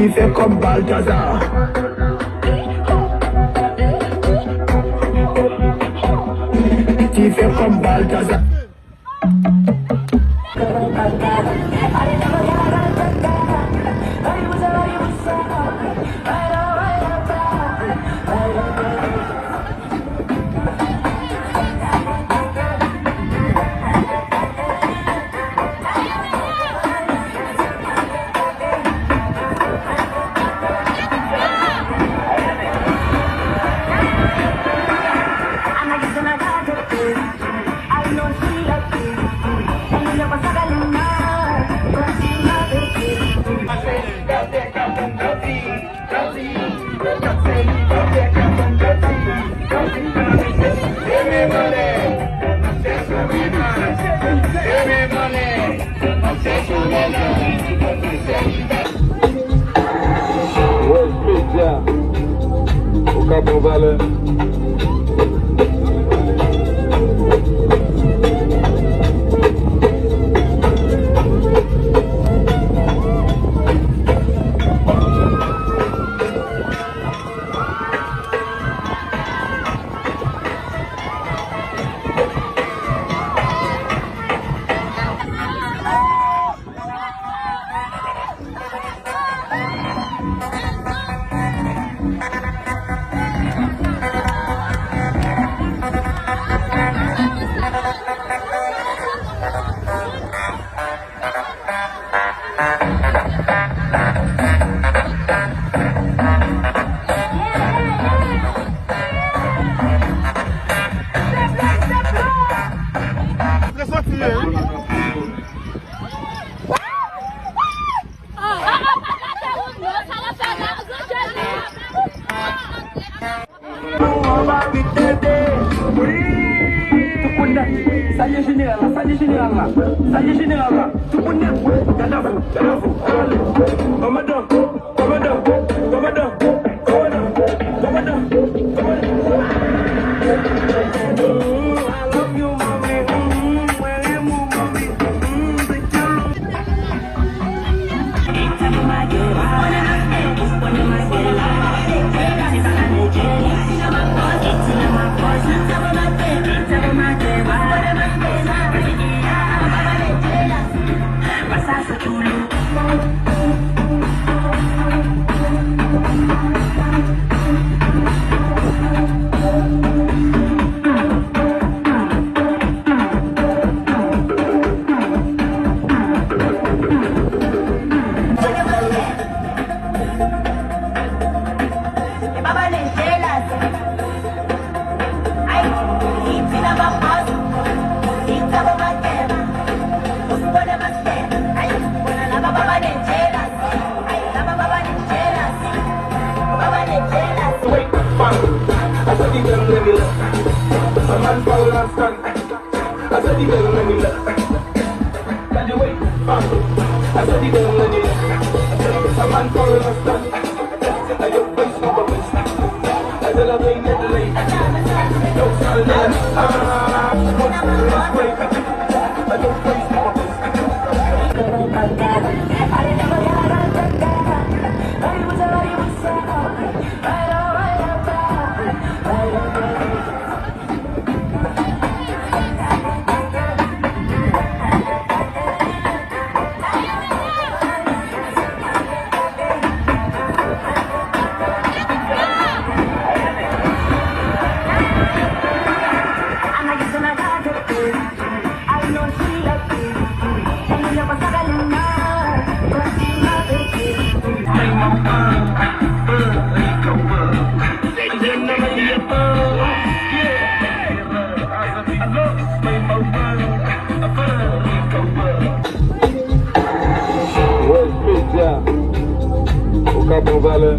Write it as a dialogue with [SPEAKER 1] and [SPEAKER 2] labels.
[SPEAKER 1] qui fait comme Balthazar. Qui fait comme Balthazar.
[SPEAKER 2] O Capão Valé.
[SPEAKER 1] Saja général là, saja général là, saja général là. Tout le monde Gaddafi, commandant, commandant, commandant, commandant, commandant, commandant. I love you, mommy. Where you move, mommy? A man fall and stand. I said the girl let me look. Can you wait? I said the girl let me look. A man fall and stand. I don't waste no bubbles. I tell her they let the late. Don't tell them. What's the break? I don't waste no bubbles.
[SPEAKER 2] O Capão Valé.